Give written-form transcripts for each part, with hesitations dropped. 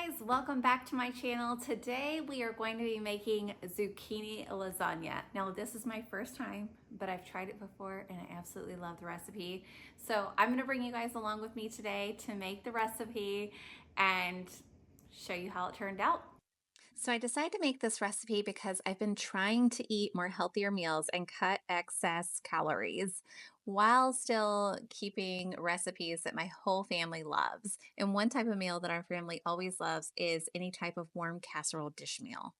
guys, welcome back to my channel. Today we are going to be making zucchini lasagna. Now this is my first time, but I've tried it before and I absolutely love the recipe. So I'm gonna bring you guys along with me today to make the recipe and show you how it turned out. So I decided to make this recipe because I've been trying to eat more healthier meals and cut excess calories while still keeping recipes that my whole family loves. And one type of meal that our family always loves is any type of warm casserole dish meal.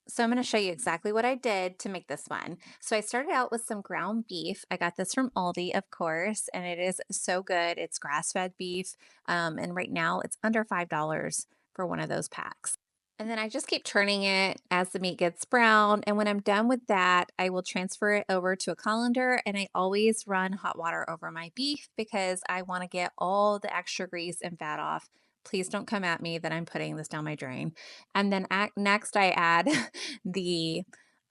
So I'm going to show you exactly what I did to make this one. So I started out with some ground beef. I got this from Aldi, of course, and it is so good. It's grass-fed beef, and right now it's under $5 for one of those packs. And then I just keep turning it as the meat gets brown. And when I'm done with that, I will transfer it over to a colander. And I always run hot water over my beef because I want to get all the extra grease and fat off. Please don't come at me that I'm putting this down my drain. And then next, I add the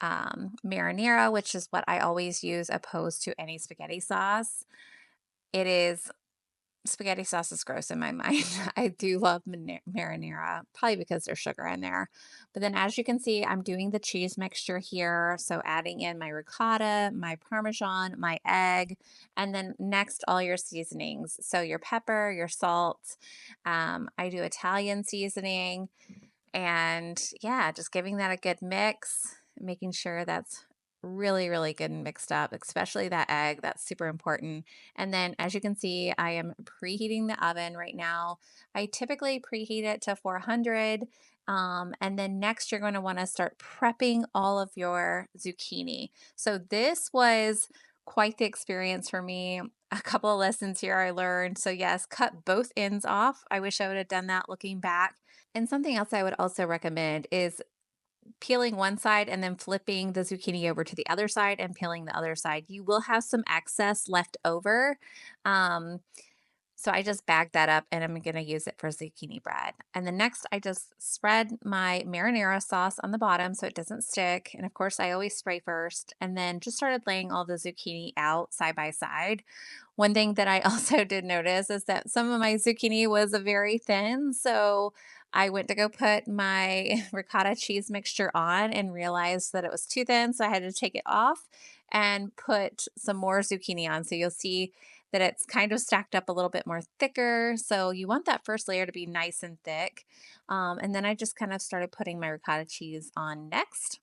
marinara, which is what I always use opposed to any spaghetti sauce. It is Spaghetti sauce is gross in my mind. I do love marinara, probably because there's sugar in there. But then as you can see, I'm doing the cheese mixture here. So adding in my ricotta, my Parmesan, my egg, and then next all your seasonings. So your pepper, your salt. I do Italian seasoning. And yeah, just giving that a good mix, making sure that's really, really good and mixed up, especially that egg. That's super important. And then as you can see, I am preheating the oven right now. I typically preheat it to 400. And then next, you're going to want to start prepping all of your zucchini. So this was quite the experience for me. A couple of lessons here I learned. So yes, cut both ends off. I wish I would have done that looking back. And something else I would also recommend is peeling one side and then flipping the zucchini over to the other side and peeling the other side. You will have some excess left over. Um, so I just bagged that up and I'm going to use it for zucchini bread. And then next, I just spread my marinara sauce on the bottom so it doesn't stick. And of course, I always spray first and then just started laying all the zucchini out side by side. One thing that I also did notice is that some of my zucchini was very thin. So I went to go put my ricotta cheese mixture on and realized that it was too thin. So I had to take it off and put some more zucchini on. So you'll see that it's kind of stacked up a little bit more thicker. So you want that first layer to be nice and thick. And then I just kind of started putting my ricotta cheese on next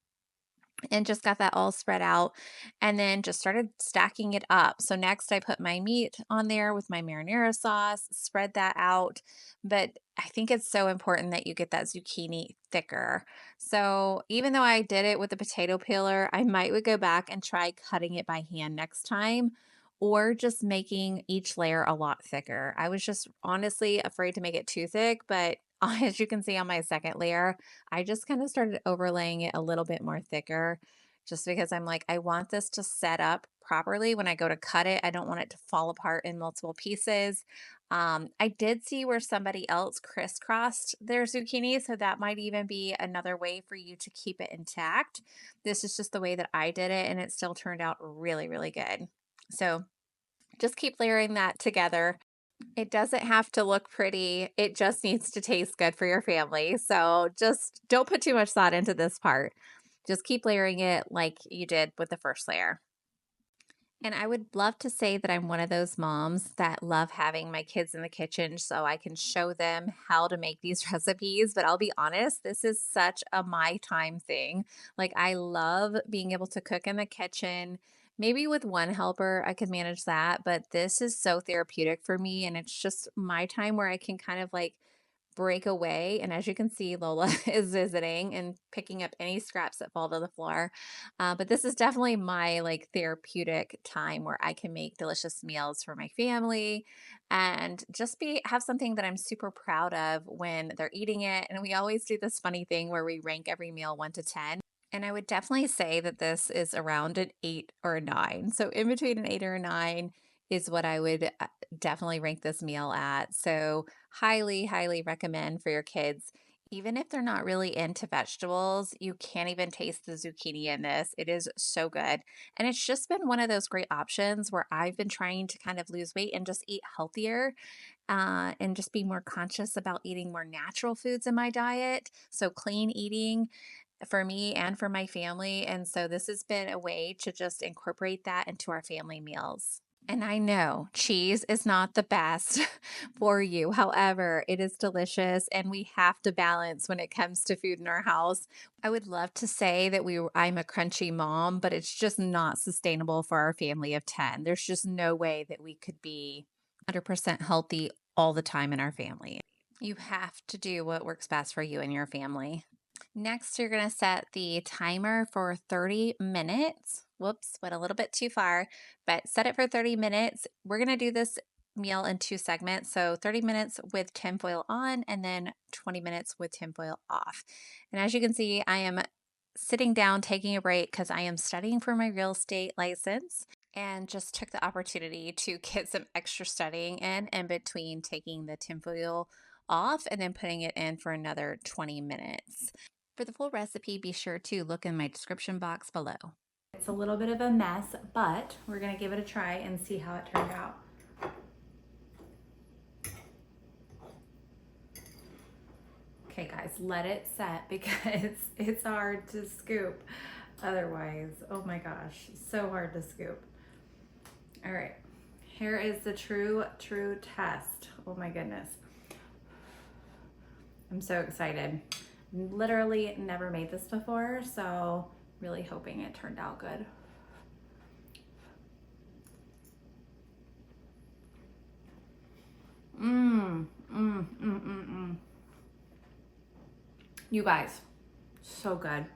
and just got that all spread out and then just started stacking it up. So next I put my meat on there with my marinara sauce, spread that out. But I think it's so important that you get that zucchini thicker. So even though I did it with a potato peeler, I might would go back and try cutting it by hand next time or just making each layer a lot thicker. I was just honestly afraid to make it too thick, but as you can see on my second layer, I just kind of started overlaying it a little bit more thicker just because I'm like, I want this to set up properly when I go to cut it. I don't want it to fall apart in multiple pieces. I did see where somebody else crisscrossed their zucchini, so that might even be another way for you to keep it intact. This is just the way that I did it, and it still turned out really, really good. So just keep layering that together. It doesn't have to look pretty. It just needs to taste good for your family. So just don't put too much thought into this part. Just keep layering it like you did with the first layer. And I would love to say that I'm one of those moms that love having my kids in the kitchen so I can show them how to make these recipes. But I'll be honest, this is such a my time thing. Like, I love being able to cook in the kitchen. Maybe with one helper, I could manage that. But this is so therapeutic for me. And it's just my time where I can kind of like break away. And as you can see, Lola is visiting and picking up any scraps that fall to the floor. But this is definitely my like therapeutic time where I can make delicious meals for my family and just have something that I'm super proud of when they're eating it. And we always do this funny thing where we rank every meal 1 to 10. And I would definitely say that this is around an 8 or a 9. So in between an 8 or a 9 is what I would definitely rank this meal at. So highly, highly recommend for your kids. Even if they're not really into vegetables, you can't even taste the zucchini in this. It is so good. And it's just been one of those great options where I've been trying to kind of lose weight and just eat healthier, and just be more conscious about eating more natural foods in my diet. So, clean eating for me and for my family. And so, this has been a way to just incorporate that into our family meals. And I know cheese is not the best for you. However, it is delicious and we have to balance when it comes to food in our house. I would love to say that I'm a crunchy mom, but it's just not sustainable for our family of 10. There's just no way that we could be 100% healthy all the time in our family. You have to do what works best for you and your family. Next, you're going to set the timer for 30 minutes. Whoops, went a little bit too far, but set it for 30 minutes. We're going to do this meal in 2 segments. So 30 minutes with tinfoil on and then 20 minutes with tinfoil off. And as you can see, I am sitting down, taking a break because I am studying for my real estate license and just took the opportunity to get some extra studying in between taking the tinfoil off and then putting it in for another 20 minutes. For the full recipe, be sure to look in my description box below. It's a little bit of a mess, but we're going to give it a try and see how it turned out. Okay guys, let it set because it's hard to scoop otherwise. Oh my gosh, so hard to scoop. All right, here is the true test. Oh my goodness. I'm so excited. Literally never made this before, so really hoping it turned out good. You guys, so good.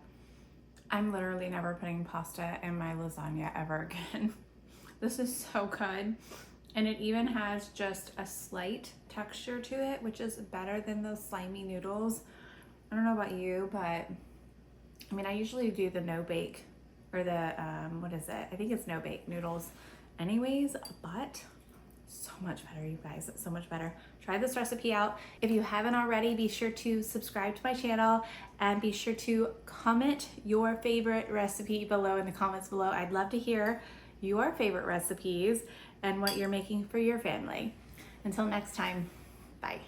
I'm literally never putting pasta in my lasagna ever again. This is so good. And it even has just a slight texture to it, which is better than those slimy noodles. I don't know about you, but I mean, I usually do the no bake or the, what is it? I think it's no bake noodles anyways, but so much better, you guys, so much better. Try this recipe out. If you haven't already, be sure to subscribe to my channel and be sure to comment your favorite recipe below in the comments below. I'd love to hear your favorite recipes and what you're making for your family. Until next time, bye.